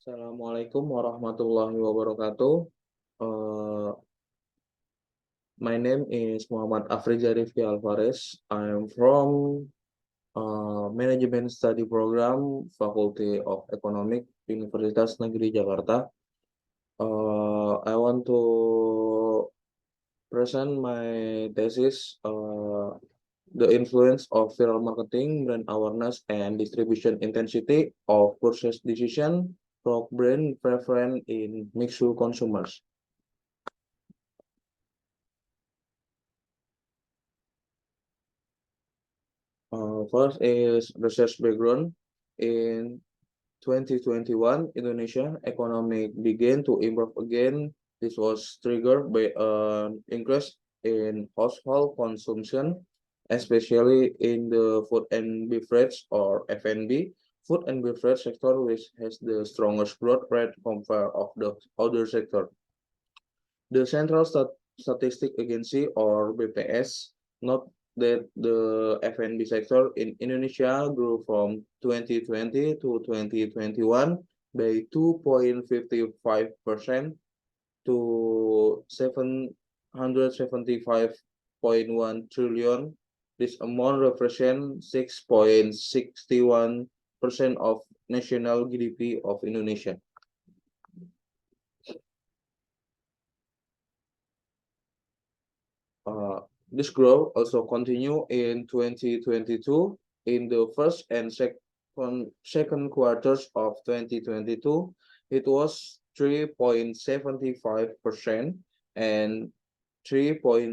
Assalamualaikum warahmatullahi wabarakatuh. Uh, my name is Muhammad Afriza Rifki Alvarez. I am from Management Study Program, Faculty of Economic, Universitas Negeri Jakarta. I want to present my thesis, the influence of viral marketing, brand awareness, and distribution intensity of purchase decision, for brand preference in mixed consumers. First is research background. In 2021, Indonesia economy began to improve again. This was triggered by an increase in household consumption, especially in the food and beverage or F&B. Food and beverage sector, which has the strongest growth rate compared of the other sector. The Central Statistic Agency or BPS note that the F&B sector in Indonesia grew from 2020 to 2021 by 2.55% to 775.1 trillion. This amount represents 6.61% of national GDP of Indonesia. This growth also continued in 2022. In the first and second quarters of 2022, it was 3.75% and 3.71%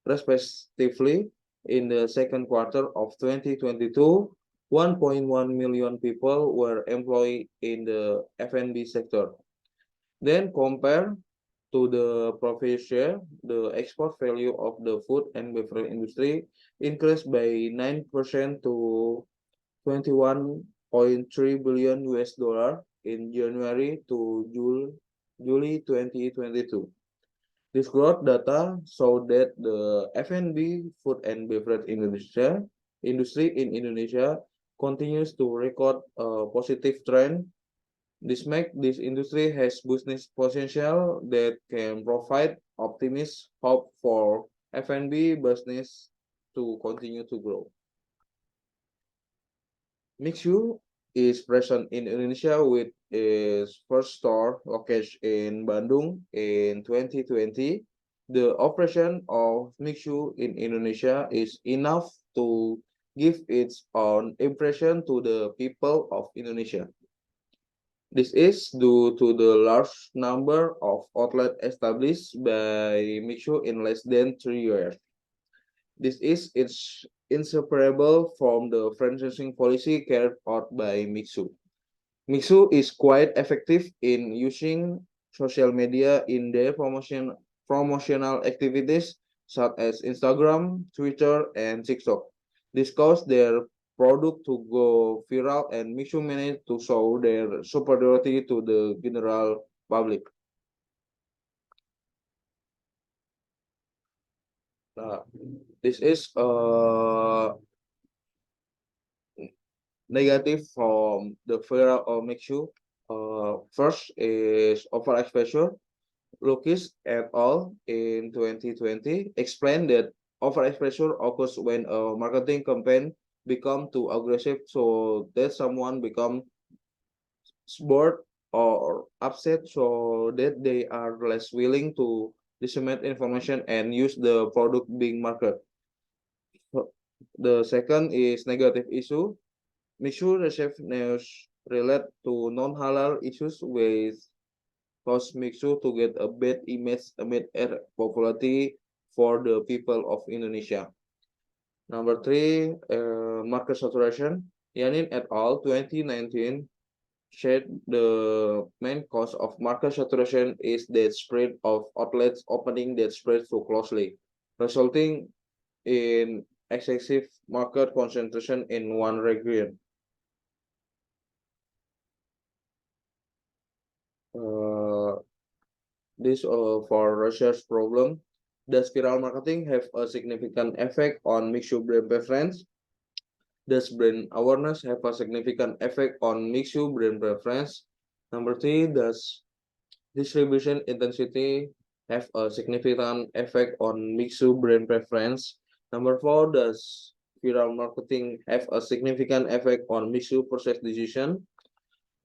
respectively. In the second quarter of 2022, 1.1 million people were employed in the F&B sector. Then compare to the profit share, the export value of the food and beverage industry increased by 9% to 21.3 billion US dollar in January to July 2022. This growth data show that the F&B food and beverage industry in Indonesia continues to record a positive trend. This makes this industry has business potential that can provide optimist hope for F&B business to continue to grow. Mixu is present in Indonesia with its first store located in Bandung in 2020. The operation of Mixu in Indonesia is enough to give its own impression to the people of Indonesia. This is due to the large number of outlets established by Mixu in less than 3 years. This is inseparable from the franchising policy carried out by Mixu. Mixu is quite effective in using social media in their promotional activities such as Instagram, Twitter, and TikTok. This caused their product to go viral and Mixu managed to show their superiority to the general public. This is negative from the viral or Mixu. First is overexposure. Lucas et al. In 2020 explained that overexposure occurs when a marketing campaign become too aggressive so that someone become bored or upset so that they are less willing to disseminate information and use the product being marketed. The second is negative issue. Mixu receive news related to non-halal issues with cause Mixu to get a bad image amid air popularity for the people of Indonesia. Number three, market saturation. Yanin et al. 2019 said the main cause of market saturation is the spread of outlets opening that spread too closely, resulting in excessive market concentration in one region. This for research problem. Does viral marketing have a significant effect on Mixu brand preference? Does brand awareness have a significant effect on mixed brand preference? Number 3, does distribution intensity have a significant effect on mixed brand preference? Number 4, does viral marketing have a significant effect on mixed purchase decision?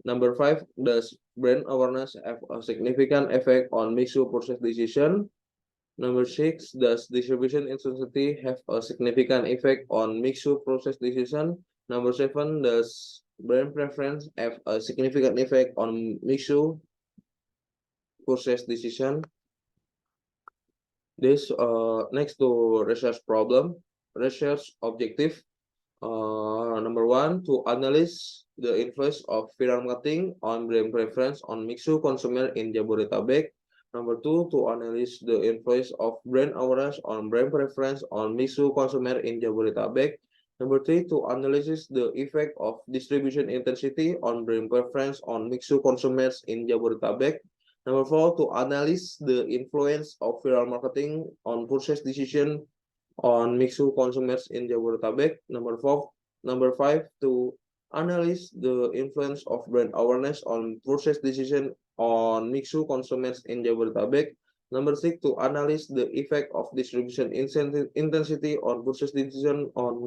Number 5, does brand awareness have a significant effect on mixed purchase decision? Number 6, does distribution intensity have a significant effect on mixed process decision? Number 7, does brand preference have a significant effect on mixed process decision? This next to research problem, research objective. Number 1, to analyze the influence of viral marketing on brand preference on mixed consumer in Jabodetabek. Number 2, to analyze the influence of brand awareness on brand preference on mixed consumer in Jabodetabek. Number 3, to analyze the effect of distribution intensity on brand preference on mixed consumers in Jabodetabek. Number 4, to analyze the influence of viral marketing on purchase decision on mixed consumers in Jabodetabek. Number 5, to analyze the influence of brand awareness on purchase decision on mixed consumers in Jabodetabek. Number 6, to analyze the effect of distribution intensity on purchase decision on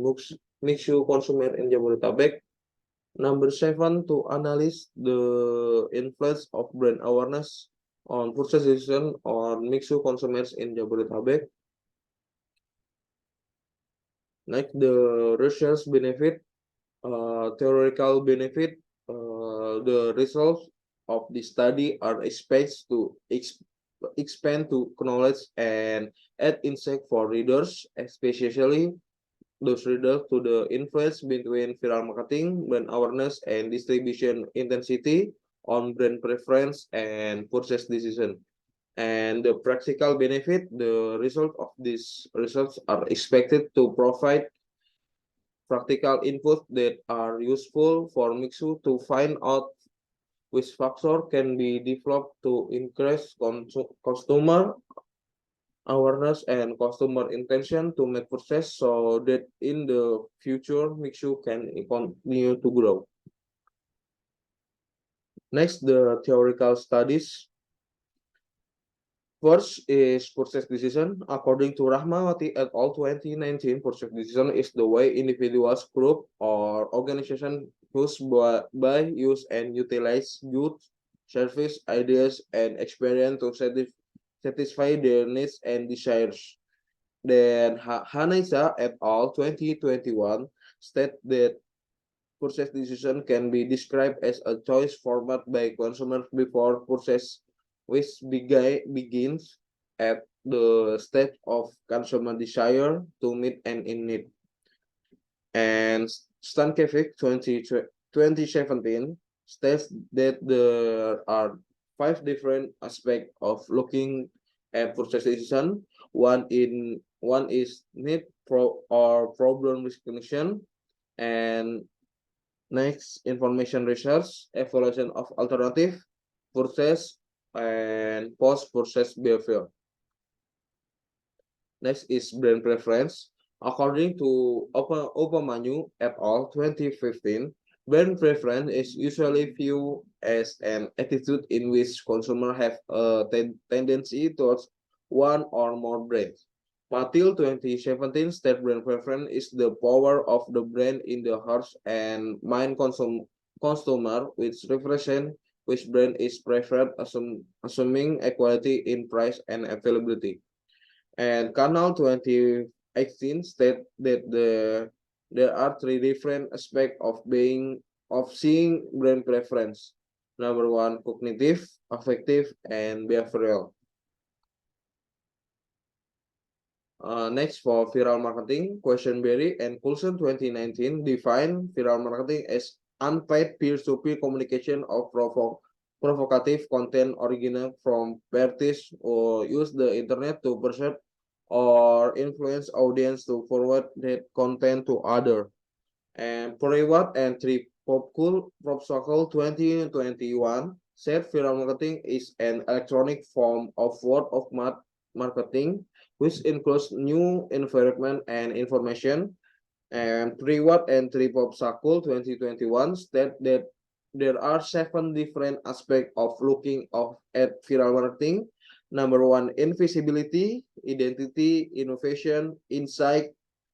mixed consumer in Jabodetabek. Number 7, to analyze the influence of brand awareness on purchase decision on mixed consumers in Jabodetabek. Next, the research benefit, theoretical benefit. The results of the study are expected to expand to knowledge and add insight for readers, especially those readers to the influence between viral marketing, brand awareness, and distribution intensity on brand preference and purchase decision. And the practical benefit, the result of these results are expected to provide practical input that are useful for Mixu to find out which factor can be developed to increase customer awareness and customer intention to make purchase so that in the future Mixu can continue to grow. Next, the theoretical studies. First is purchase decision. According to Rahmawati et al. 2019, purchase decision is the way individuals, group, or organization use, buy, use, and utilize goods, service, ideas, and experience to satisfy their needs and desires. Then Hanesa et al. 2021 state that purchase decision can be described as a choice format by consumers before purchase, which begins at the stage of consumer desire to meet an in need. And Stankovic 2017 states that there are 5 different aspects of looking at purchase decision. One is need or problem recognition, and next information research, evaluation of alternative, purchase, and post-purchase behavior. Next is brand preference. According to Opamanu et al. 2015, brand preference is usually viewed as an attitude in which consumers have a tendency towards one or more brands. Patil 2017 state brand preference is the power of the brand in the hearts and mind consumer, which represent which brand is preferred, assuming equality in price and availability. And Canal 2018 state that there are 3 different aspects of seeing brand preference. Number 1, cognitive, affective, and behavioral. Next, for viral marketing, Questenberry and Coulson 2019 define viral marketing as unpaid peer-to-peer communication of provocative content original from parties or use the internet to persuade or influence audience to forward that content to other. And Porewat and Popsockel 2021 said viral marketing is an electronic form of word of mouth marketing, which includes new environment and information And Priwat and Tripop Sakul 2021 state that there are 7 different aspects of looking at viral marketing. Number 1, invisibility, identity, innovation, insight,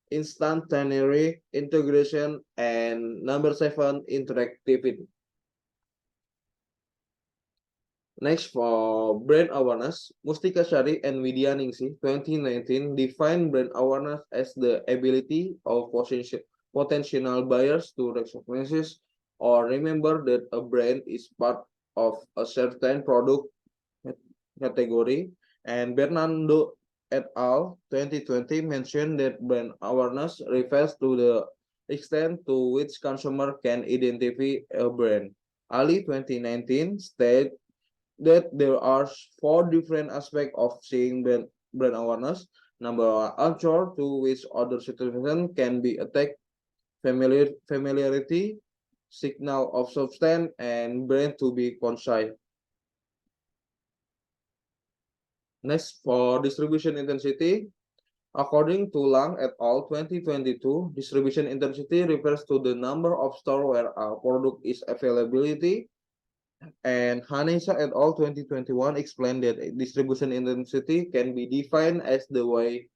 instantaneity, integration, and number 7, interactivity. Next, for brand awareness, Mustika Syari and Widya Ningsih 2019 define brand awareness as the ability of potential buyers to recognize or remember that a brand is part of a certain product category. And Bernardo et al. 2020 mentioned that brand awareness refers to the extent to which consumer can identify a brand. Ali 2019 stated that there are 4 different aspects of seeing brand awareness. Number 1, anchor to which other citizens can be attacked, familiarity, signal of substance, and brand to be concise. Next, for distribution intensity, according to Lang et al. 2022, distribution intensity refers to the number of stores where a product is availability. And Hanesa et al. 2021 explained that distribution intensity can be defined as the way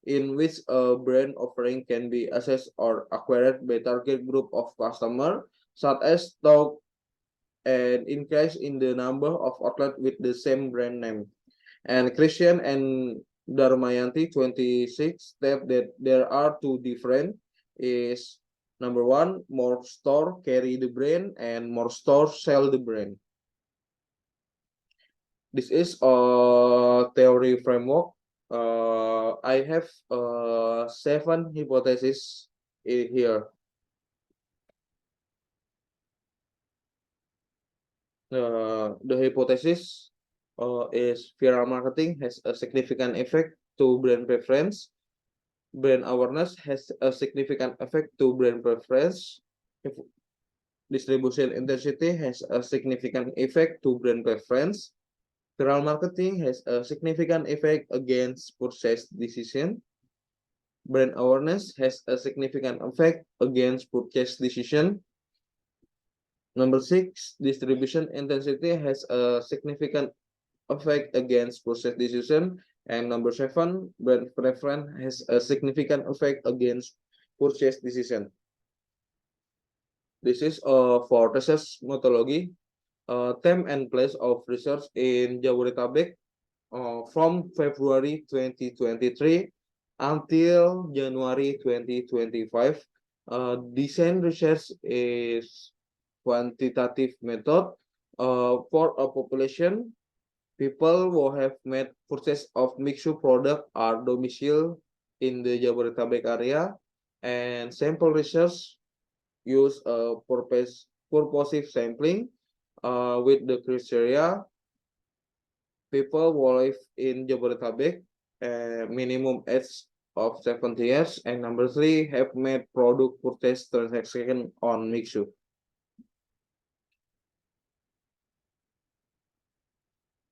in which a brand offering can be accessed or acquired by target group of customers, such as stock and increase in the number of outlets with the same brand name. And Christian and Dharmayanti 26 state that there are 2 different is number 1, more store carry the brand and more stores sell the brand. This is a theory framework. I have 7 hypotheses in here. The hypothesis is viral marketing has a significant effect to brand preference. Brand awareness has a significant effect to brand preference. Distribution intensity has a significant effect to brand preference. Viral marketing has a significant effect against purchase decision. Brand awareness has a significant effect against purchase decision. Number 6, distribution intensity has a significant effect against purchase decision. And number 7, brand preference has a significant effect against purchase decision. This is for research methodology. Time and place of research in Jabodetabek from February 2023 until January 2025. Design research is quantitative method for a population. People who have made purchase of mixture product are domicile in the Jabodetabek area, and sample research use a purposive sampling with the criteria people who live in Jabodetabek, minimum age of 70 years, and number 3 have made product purchase transaction on Mixu.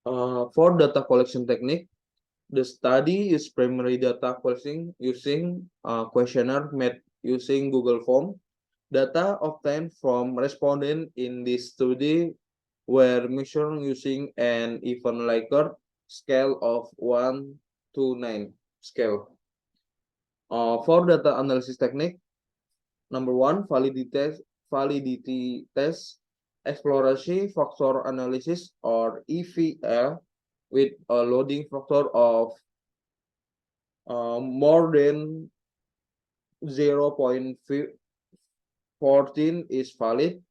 For data collection technique, the study is primary data collection using questionnaire made using Google Form. Data obtained from respondents in this study were measured using an even Likert scale of 1 to 9 scale. For data analysis technique, number 1, validity test, exploratory factor analysis or EVA with a loading factor of more than 0.14 is valid.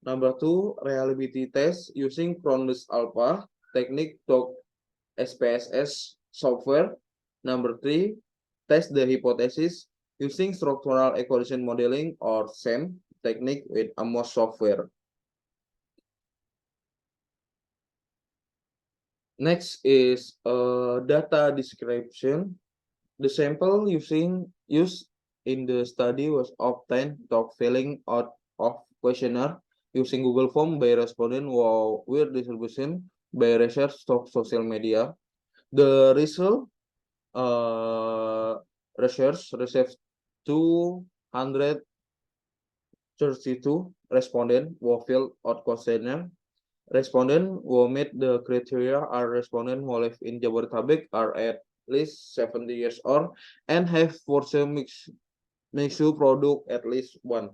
Number 2, reliability test using Cronbus Alpha technique to SPSS software. Number 3, test the hypothesis using structural equation modeling or SEM technique with Amos software. Next is data description. The sample used in the study was obtained through filling out of questionnaire using Google Form by respondent while with distribution by research of social media. The result research received 2 132 respondents who filled out questionnaire. Respondents who meet the criteria are respondents who live in Jabodetabek, are at least 70 years old, and have for sale mixed product at least one.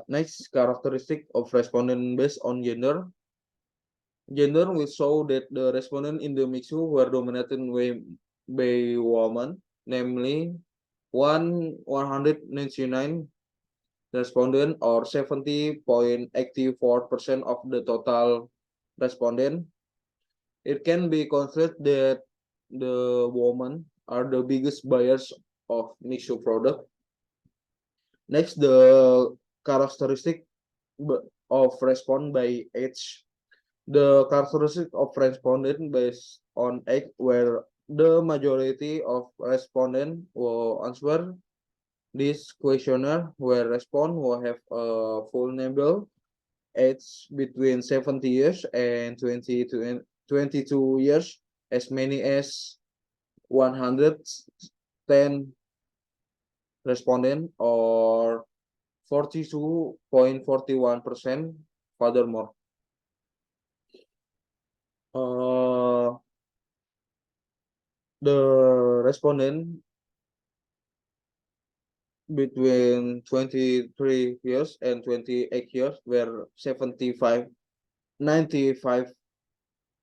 Next characteristic of respondent based on gender. Gender will show that the respondent in the mixture were dominated by women, namely 199 respondent or 70.84% of the total respondent. It can be considered that the women are the biggest buyers of mixture product. Next, the characteristic of response by age. The characteristic of respondent based on age, where the majority of respondents will answer this questionnaire where respond will have a vulnerable age between 70 years and 22 years, as many as 110 respondent or 42.41%. Furthermore, the respondent between 23 years and 28 years were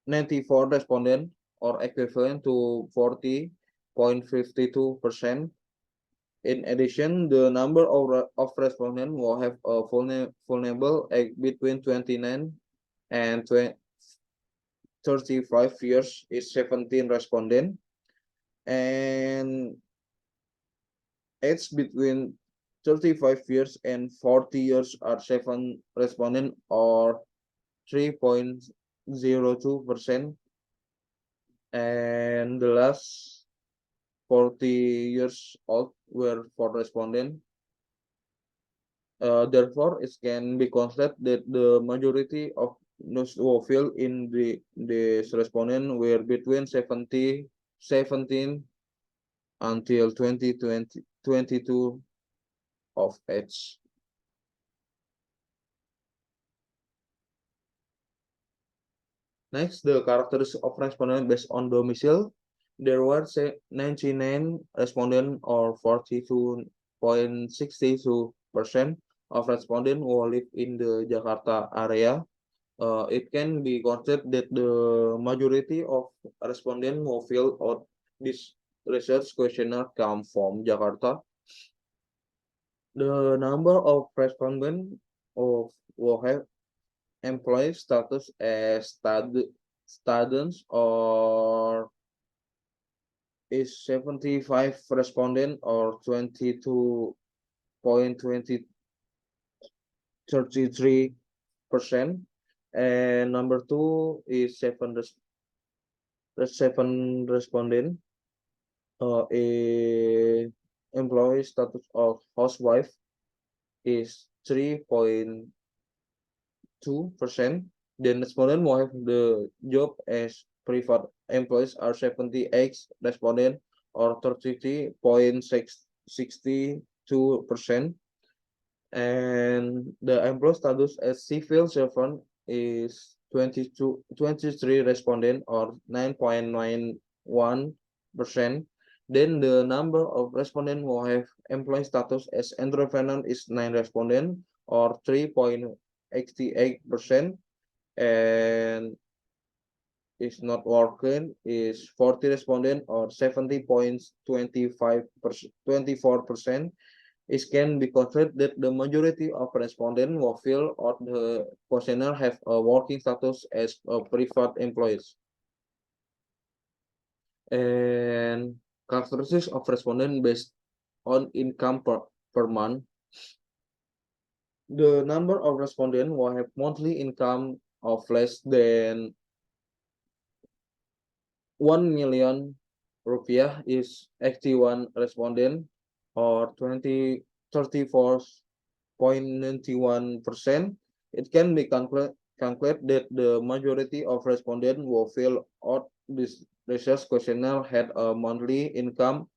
94 respondents or equivalent to 40.52%. In addition, the number of respondents will have a vulnerable age between 29 and 35 years is 17 respondents, and age between 35 years and 40 years are 7 respondents or 3.02%, and the last 40 years old were 4 respondents. Therefore, it can be considered that the majority of those who filled in this respondent were between 17 until 22 of age. Next, the characteristics of respondent based on domicile. There were 99 respondents or 42.62% of respondents who live in the Jakarta area. It can be considered that the majority of respondents who filled out this research questionnaire come from Jakarta. The number of respondents who have employee status as students or is 75 respondent or 22.33%, and number 2 is 7 respondent a employee status of housewife is 3.2%. Then respondent will have the job as private employees are 78 respondent or 33.62%, and the employee status as civil servant is 23 respondent or 9.91%. Then the number of respondents who have employee status as entrepreneur is 9 respondent or 3.88%, and is not working is 40 respondent or 70.24%. It can be considered that the majority of respondents who fill out the questionnaire have a working status as a private employees. And characteristics of respondent based on income per month. The number of respondents who have monthly income of less than 1 million rupiah is 81 respondent or 34.91%. It can be concluded that the majority of respondents who fill out this research questionnaire had a monthly income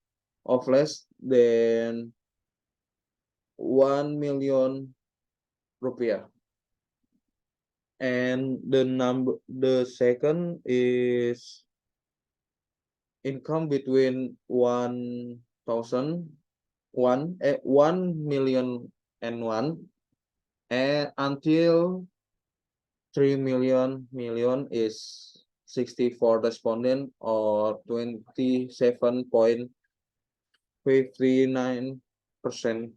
of less than 1 million rupiah. And the second is income between 1 million and one and until 3 million is 64 respondent or 27.59%.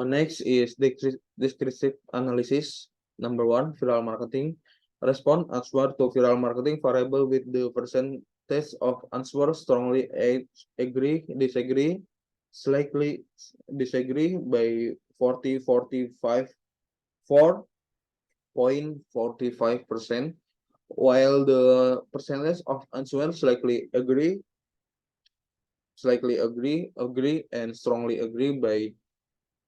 Next is descriptive analysis. Number one, viral marketing. Respond answer to viral marketing variable with the percentage of answer strongly agree, disagree, slightly disagree by 4.45%, while the percentage of answer agree, and strongly agree by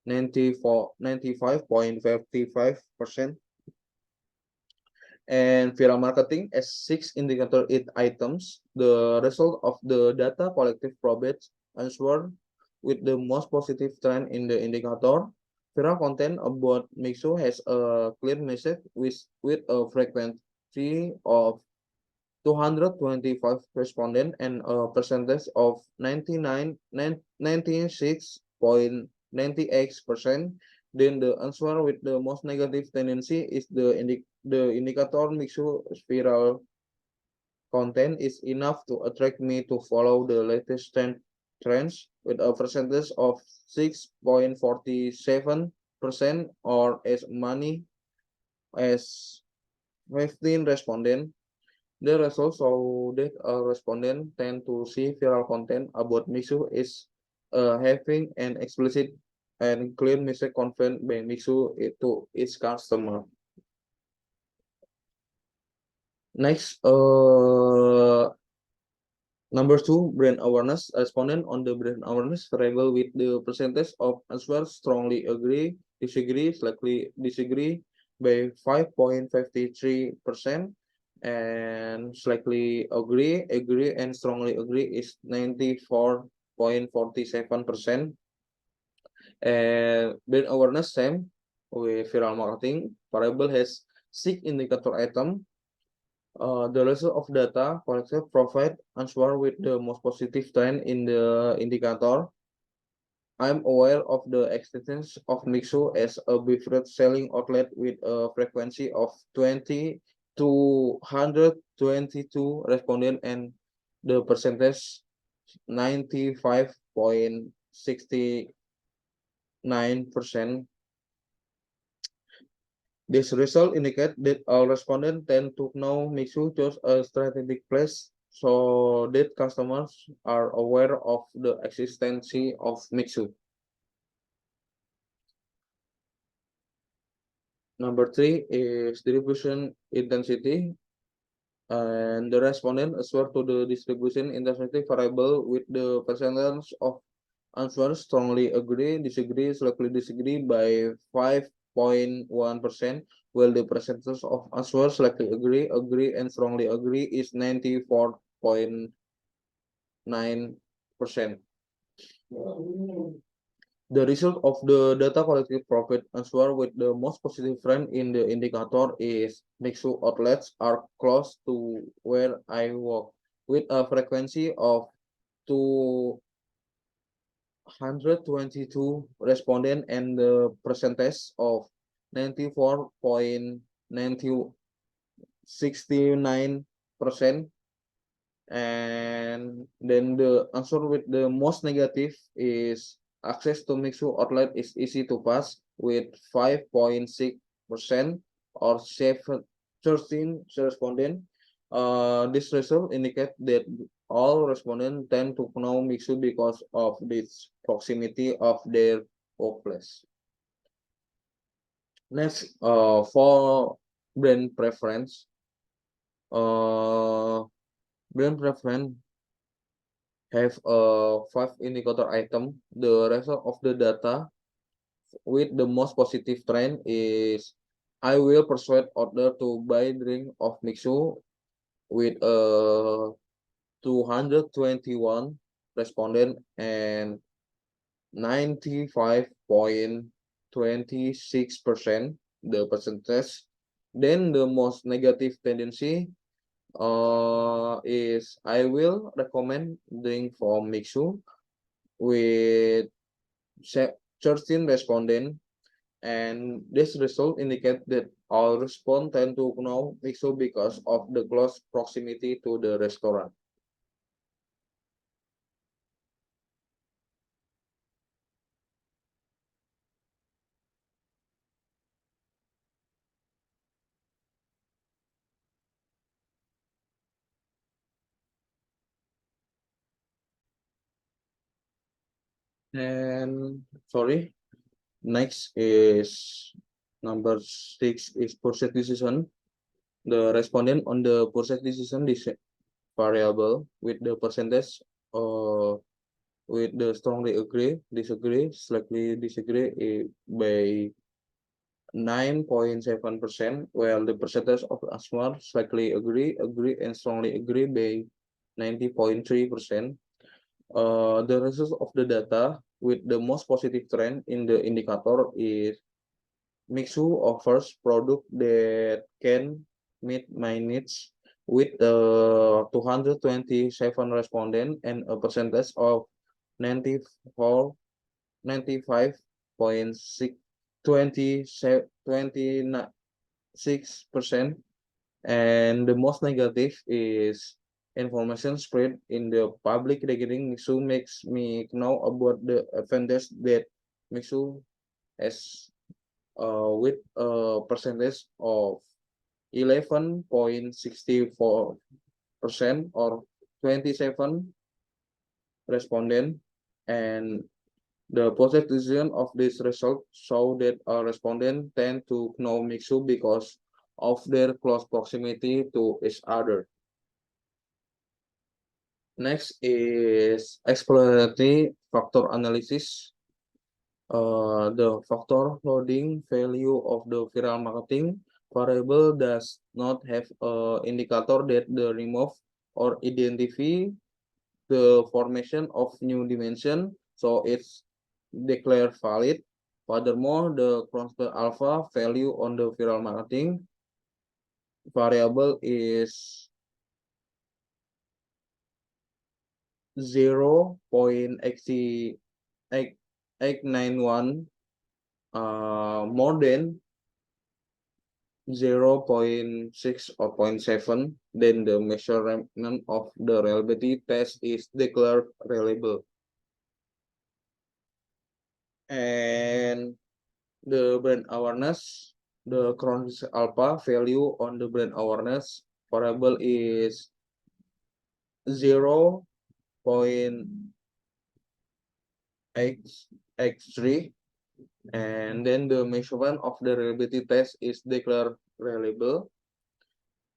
95.55%. And viral marketing as 6 indicator items. The result of the data collective probates answer with the most positive trend in the indicator. Viral content about Mixo has a clear message with a frequency of 225 respondents and a percentage of 96.98%. Then the answer with the most negative tendency is the indicator Mixu viral content is enough to attract me to follow the latest trends with a percentage of 6.47% or as many as 15 respondents. The results show that a respondent tend to see viral content about Mixu is having an explicit and clear message conveyed by Mixu to its customer. Next, number two, brand awareness. Respondent on the brand awareness variable with the percentage of answers strongly agree, disagree, slightly disagree by 5.53%. And slightly agree, and strongly agree is 94.47%. And brand awareness same with viral marketing variable has 6 indicator item. The result of data collected provide answer with the most positive trend in the indicator. I'm aware of the existence of Mixo as a beverage selling outlet with a frequency of 20 to 122 respondents and the percentage 95.69%. This result indicate that all respondents tend to know Mixu chose a strategic place so that customers are aware of the existence of Mixu. Number three is distribution intensity. And the respondent answer to the distribution intensity variable with the percentage of answers strongly agree, disagree, slightly disagree by 5.1%, while the percentage of answers slightly agree, and strongly agree is 94.9%. The result of the data collected profit answer with the most positive trend in the indicator is Mixu outlets are close to where I work with a frequency of 222 respondents and the percentage of 94.69%. And then the answer with the most negative is access to Mixu outlet is easy to pass with 5.6% or 13 respondents. This result indicate that all respondents tend to know Mixu because of this proximity of their workplace. Next, for brand preference. Brand preference have a 5 indicator item. The result of the data with the most positive trend is I will persuade order to buy drink of Mixu with a 221 respondent and 95.26% the percentage. Then the most negative tendency is I will recommend doing for Mixu with 13 respondent, and this result indicate that all respond tend to know Mixu because of the close proximity to the restaurant. And sorry, next is number 6 is purchase decision. The respondent on the purchase decision variable with the percentage with the strongly agree, disagree, slightly disagree by 9.7%, while the percentage of asthma slightly agree, and strongly agree by 90.3%. The results of the data with the most positive trend in the indicator is Mixu offers product that can meet my needs with 227 respondents and a percentage of 94 95.6 26%. And the most negative is information spread in the public regarding Mixu makes me know about the advantage that Mixu has with a percentage of 11.64% or 27 respondent, and the position of this result show that a respondent tend to know Mixu because of their close proximity to each other. Next is exploratory factor analysis. The factor loading value of the viral marketing variable does not have an indicator that the remove or identify the formation of new dimension, so it's declared valid. Furthermore, the constant alpha value on the viral marketing variable is 0.891 more than 0.6 or 0.7, then the measurement of the reliability test is declared reliable. And the brand awareness, the Crohn's alpha value on the brand awareness variable is 0.8x3, and then the measurement of the reliability test is declared reliable.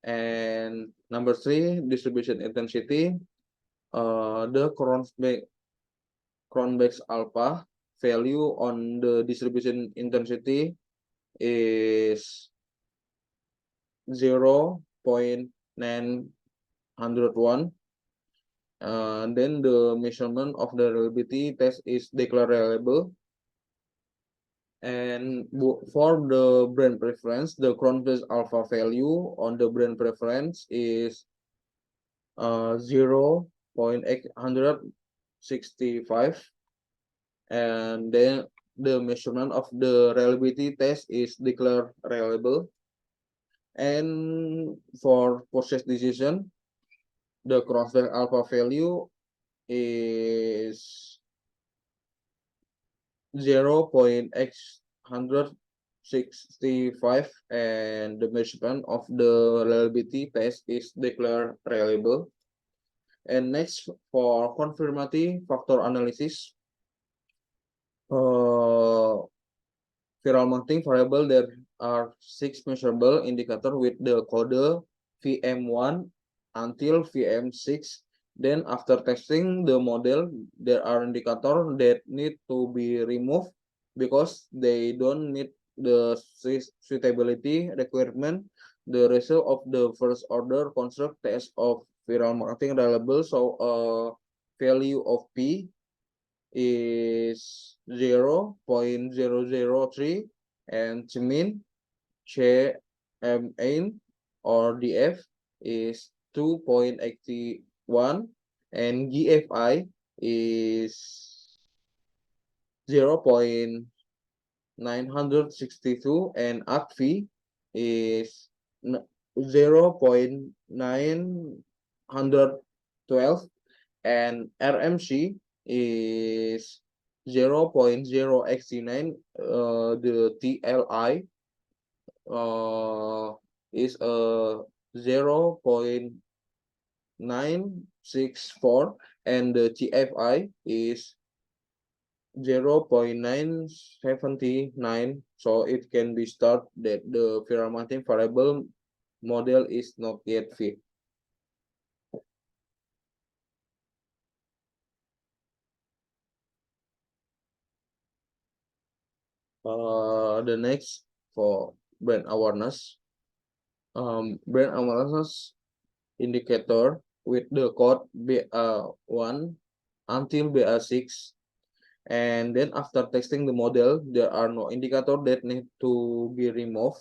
And number 3, distribution intensity. The Cronbach's alpha value on the distribution intensity is 0.901. Then the measurement of the reliability test is declared reliable. And for the brand preference, the Cronbach's alpha value on the brand preference is 0.865, and then the measurement of the reliability test is declared reliable. And for purchase decision, the Cronbach alpha value is 0.865, and the measurement of the reliability test is declared reliable. And next, for confirmatory factor analysis, viral marketing variable, there are 6 measurable indicators with the code VM1 until VM6. Then after testing the model, there are indicators that need to be removed because they don't meet the suitability requirement. The result of the first order construct test of viral marketing reliable. So value of P is 0.003 and mean CMA or DF is 2.81 and GFI is 0.962 and ACFI is 0.912 and RMC is 0.0x9. The TLI is 0.964 and the GFI is 0.979. So it can be start that the viral marketing variable model is not yet fit. The next for brand awareness. Brand awareness indicator with the code BA1 until BA6, and then after testing the model, there are no indicator that need to be removed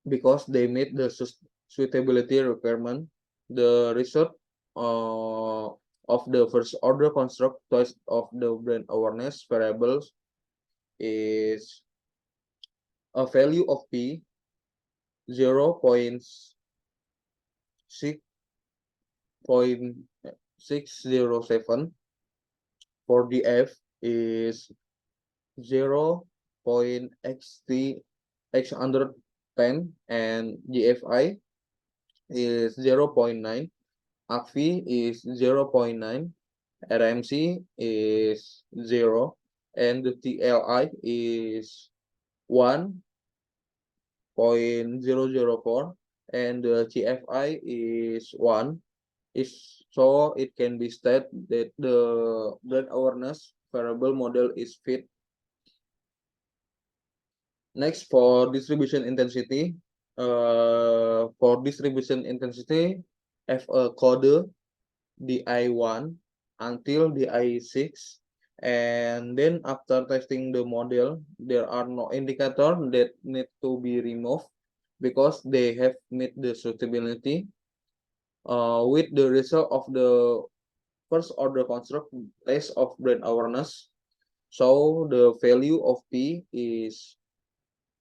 because they meet the suitability requirement. The result of the first order construct test of the brand awareness variables is a value of P 0.607. For DF is 0.x110 and GFI is 0.9. ACFI is 0.9. RMC is 0 and the TLI is 1.004 and the GFI is 1. So it can be stated that the brand awareness variable model is fit. Next, for distribution intensity. For distribution intensity, have a code DI1 until DI6, and then after testing the model, there are no indicator that need to be removed because they have met the suitability. With the result of the first order construct test of brand awareness, so the value of P is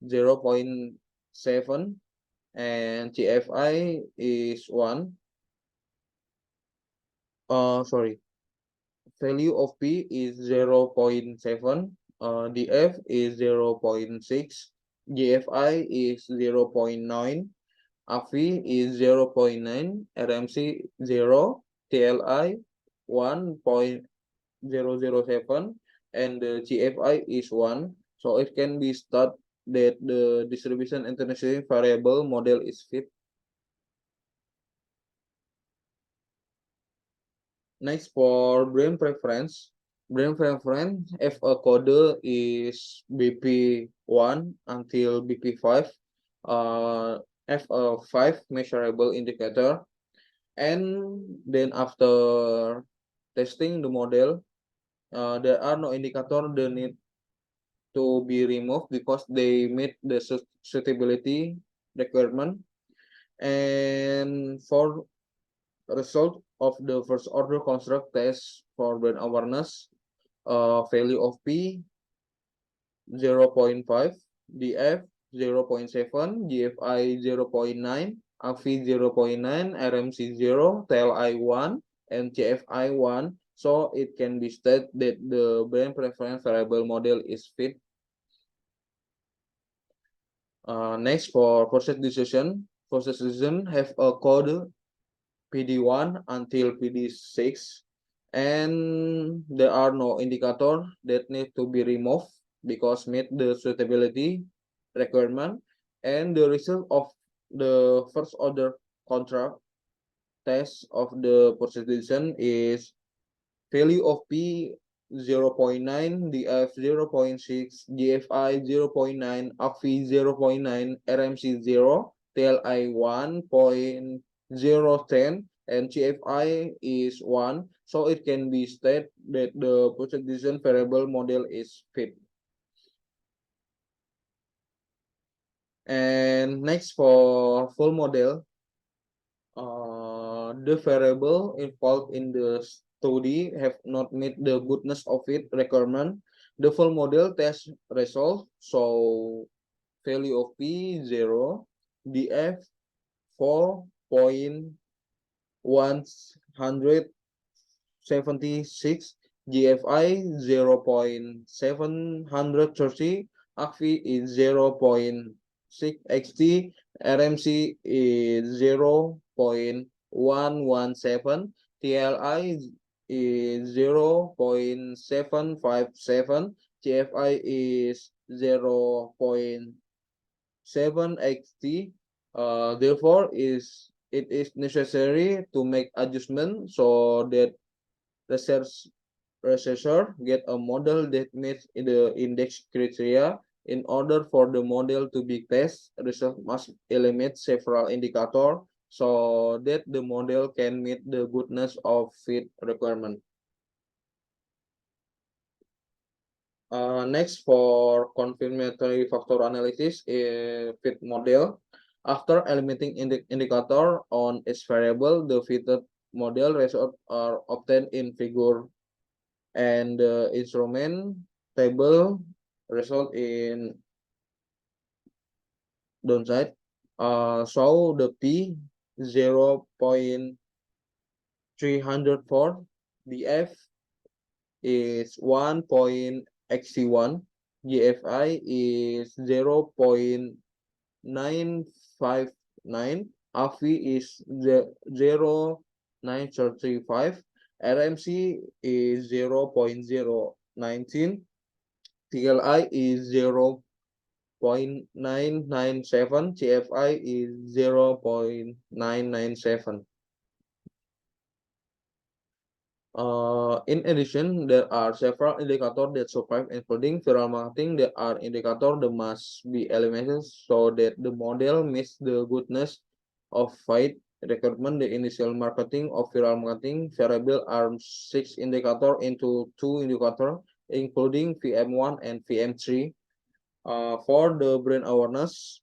0.7 and GFI is 1. Sorry, value of P is 0.7, DF is 0.6, GFI is 0.9, AFI is 0.9, RMC 0, TLI 1.007, and the GFI is 1. So it can be stated that the distribution intensity variable model is fit. Next, for brand preference. Brand preference, if a code is BP1 until BP5, have a 5 measurable indicator, and then after testing the model, there are no indicator that need to be removed because they meet the suitability requirement. And for result of the first order construct test for brand awareness, value of P 0.5, DF 0.7, GFI 0.9, AFI 0.9, RMC 0, TLI 1, and GFI 1. So it can be stated that the brand preference variable model is fit. Next, for process decision have a code PD1 until PD6, and there are no indicator that need to be removed because meet the suitability requirement. And the result of the first order contract test of the process decision is value of P 0.9, DF 0.6, GFI 0.9, AFI 0.9, RMC 0, TLI 1.007, 0, 10, and GFI is 1. So it can be stated that the position variable model is fit. And next, for full model, the variable involved in the study have not met the goodness of fit requirement. The full model test result so value of P 0, DF 4.176, GFI 0.730, ACFI is 0.6 XT, RMC is 0.117, TLI is 0.757, GFI is 0.7 XT. Therefore, it is necessary to make adjustment so that research researcher get a model that meets the index criteria. In order for the model to be tested, research must eliminate several indicators so that the model can meet the goodness of fit requirement. Next, for confirmatory factor analysis in fit model. After eliminating indicator on its variable, the fitted model results are obtained in figure, and the instrument table result in downside. So the P 0.304, the F is 1.XC1, GFI is 0.959, AFI is 0.935, RMC is 0.019, TLI is 0.997, GFI is 0.997. In addition, there are several indicators that survive, including viral marketing. There are indicators that must be eliminated so that the model meets the goodness of fit requirement. The initial marketing of viral marketing variable are 6 indicators into 2 indicators, including VM1 and VM3. For the brand awareness,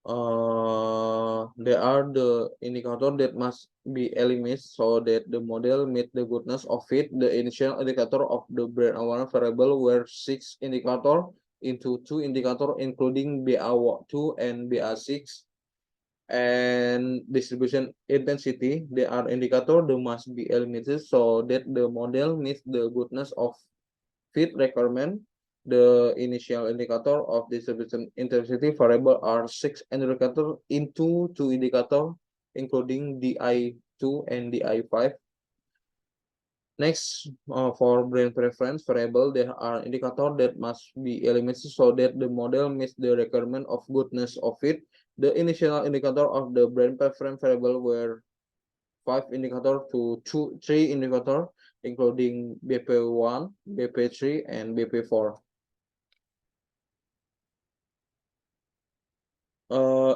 there are the indicator that must be eliminated so that the model meet the goodness of fit. The initial indicator of the brand awareness variable were 6 indicators into 2 indicators, including BA2 and BA6. And distribution intensity, there are indicators that must be eliminated so that the model meets the goodness of fit requirement. The initial indicator of distribution intensity variable are 6 indicators into 2 indicators, including DI2 and DI5. Next, for brand preference variable, there are indicators that must be eliminated so that the model meets the requirement of goodness of fit. The initial indicator of the brand preference variable were 5 indicators to 3 indicators, including BP1, BP3, and BP4.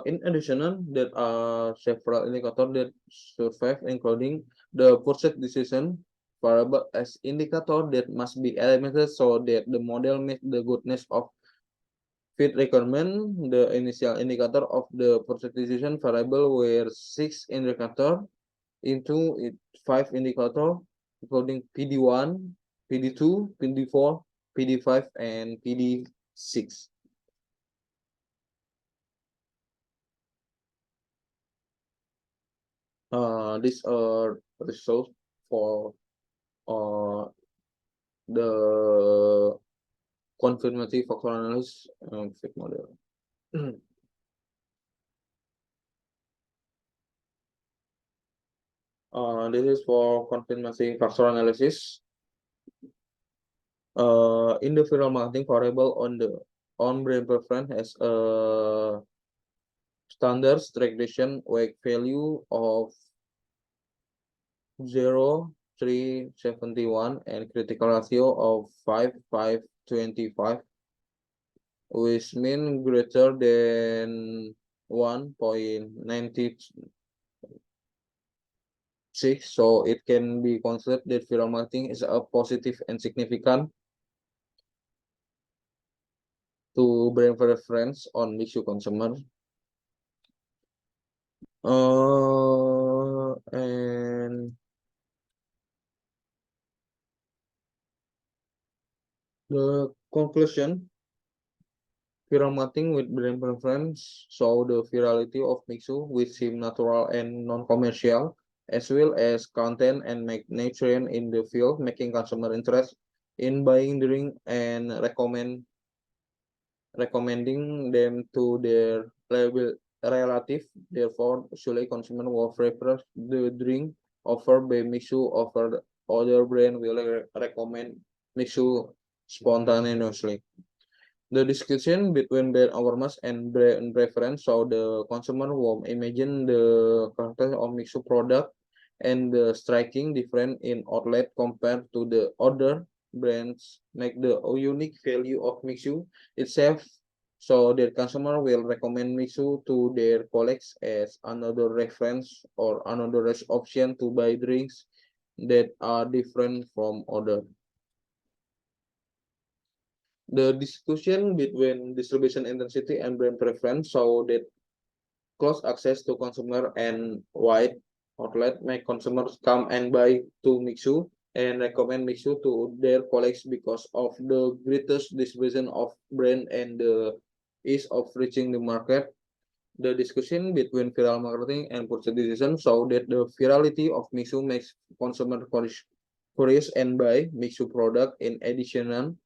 In addition, there are several indicators that survive, including the purchase decision variable as indicator that must be eliminated so that the model meets the goodness of fit requirement. The initial indicator of the purchase decision variable were 6 indicators into 5 indicators, including PD1, PD2, PD4, PD5, and PD6. These are results for the confirmative factor analysis fit model. This is for confirmation factor analysis. In the viral marketing variable on the on-brand preference has a standard regression weight value of 0.371 and critical ratio of 5.525, which mean greater than 1.96, so it can be considered that viral marketing is a positive and significant to brand preference on Mixu consumer. And the conclusion, viral marketing with brand preference show the virality of Mixu, which seem natural and non-commercial, as well as content and nutrient in the field, making consumer interest in buying drink and recommending them to their relative. Therefore, usually consumer will prefer the drink offered by Mixu over the other brand will recommend Mixu spontaneously. The discussion between brand awareness and brand preference, so the consumer will imagine the character of Mixu product and the striking different in outlet compared to the other brands make the unique value of Mixu itself, so that consumer will recommend Mixu to their colleagues as another reference or another option to buy drinks that are different from other. The discussion between distribution intensity and brand preference, so that close access to consumer and wide outlet make consumers come and buy to Mixu and recommend Mixu to their colleagues because of the greatest distribution of brand and the ease of reaching the market. The discussion between viral marketing and purchase decision show that the virality of Mixu makes consumer curious and buy Mixu product. In addition,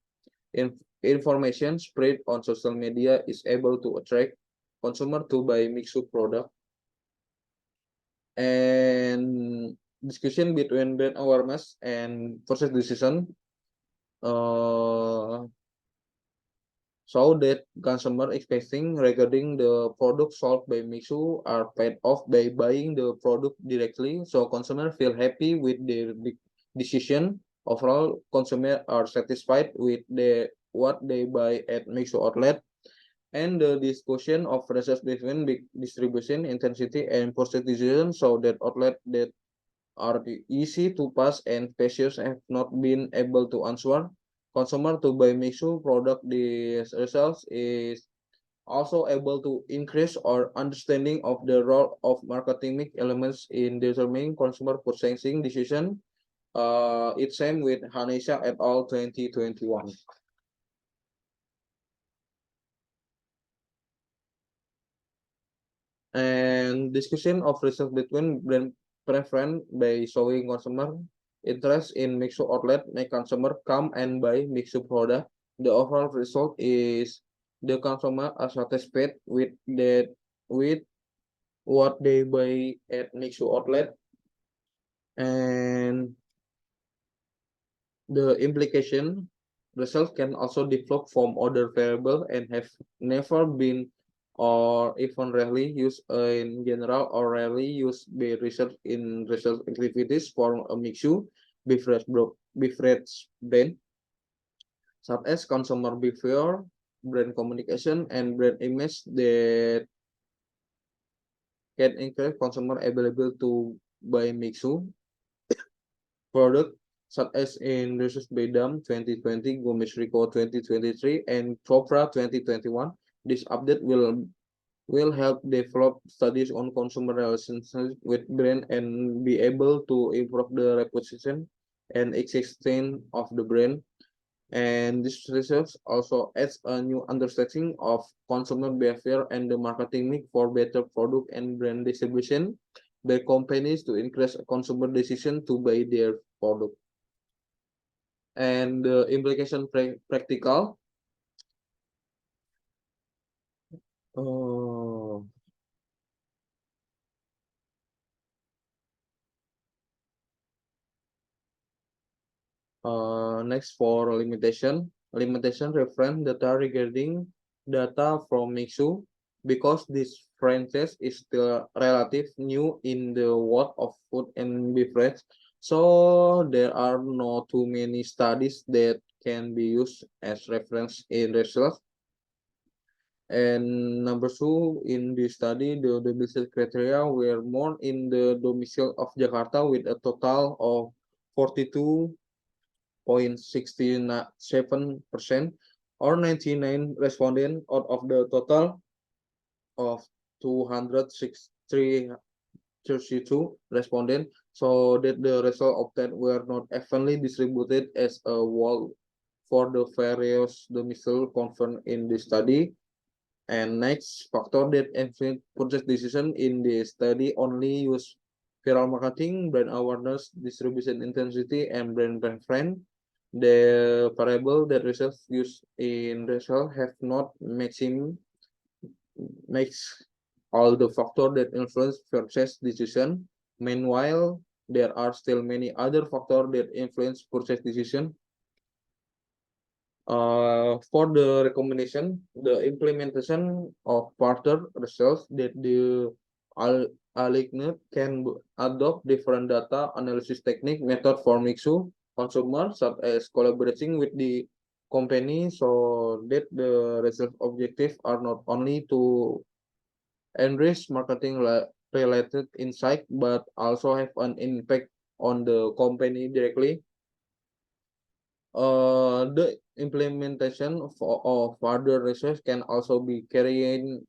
information spread on social media is able to attract consumer to buy Mixu product. And discussion between brand awareness and purchase decision so that consumer expecting regarding the product sold by Mixu are paid off by buying the product directly, so consumer feel happy with their decision. Overall, consumer are satisfied with what they buy at Mixu outlet. And the discussion of research between distribution intensity and purchase decision, so that outlet that are easy to pass and spacious have not been able to answer consumer to buy Mixu product. This results is also able to increase our understanding of the role of marketing elements in determining consumer purchasing decision. It's same with Hanisha et al. 2021. And discussion of results between brand preference by showing consumer interest in Mixu outlet make consumer come and buy Mixu product. The overall result is the consumer are satisfied with what they buy at Mixu outlet. And the implication results can also develop from other variable and have never been or even rarely used in general or rarely used by research in research activities for a Mixu beverage brand, such as consumer behavior, brand communication, and brand image that can increase consumer available to buy Mixu product, such as in research by DAM 2020, Gomez Rico 2023, and Chopra 2021. This update will help develop studies on consumer relationships with brand and be able to improve the reputation and existence of the brand. And this research also adds a new understanding of consumer behavior and the marketing mix for better product and brand distribution by companies to increase consumer decision to buy their product. And the implication practical. Uh, Next for limitation reference data regarding data from Mixu, because this franchise is still relative new in the world of food and beverage, so there are not too many studies that can be used as reference in research. And number two, in this study, the domicile criteria were more in the domicile of Jakarta with a total of 42.67% or 99 respondents out of the total of 232 respondents, so that the result obtained were not evenly distributed as a whole for the various domicile confirmed in the study. And next, factor that influence purchase decision in the study only use viral marketing, brand awareness, distribution intensity, and brand preference. The variable that research used in result have not makes all the factors that influence purchase decision. Meanwhile, there are still many other factors that influence purchase decision. For the recommendation, the implementation of further research that the alignment can adopt different data analysis technique method for mixu consumer, such as collaborating with the company, so that the research objectives are not only to enrich marketing related insight, but also have an impact on the company directly. The implementation of further research can also be carried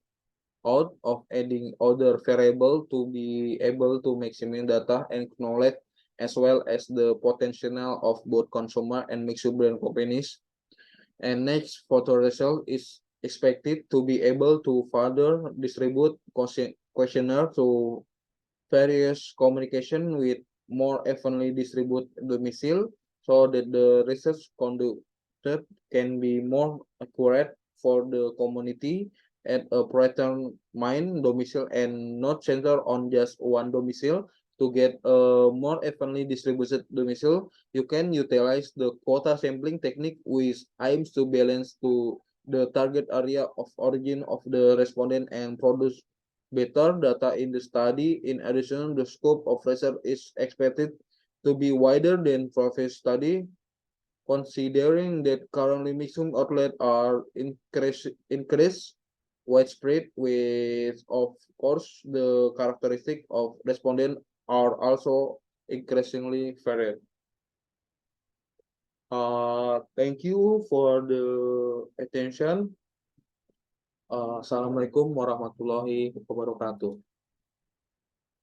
out of adding other variable to be able to maximize data and knowledge as well as the potential of both consumer and mixed brand companies. And next, photo result is expected to be able to further distribute questionnaire to various communication with more evenly distributed domicile, so that the research conducted can be more accurate for the community at a predetermined domicile and not centered on just one domicile. To get a more evenly distributed domicile, you can utilize the quota sampling technique, which aims to balance to the target area of origin of the respondent and produce better data in the study. In addition, the scope of research is expected to be wider than previous study, considering that currently mixing outlets are increased widespread, with of course the characteristic of respondent are also increasingly varied. Thank you for the attention. Assalamualaikum warahmatullahi wabarakatuh.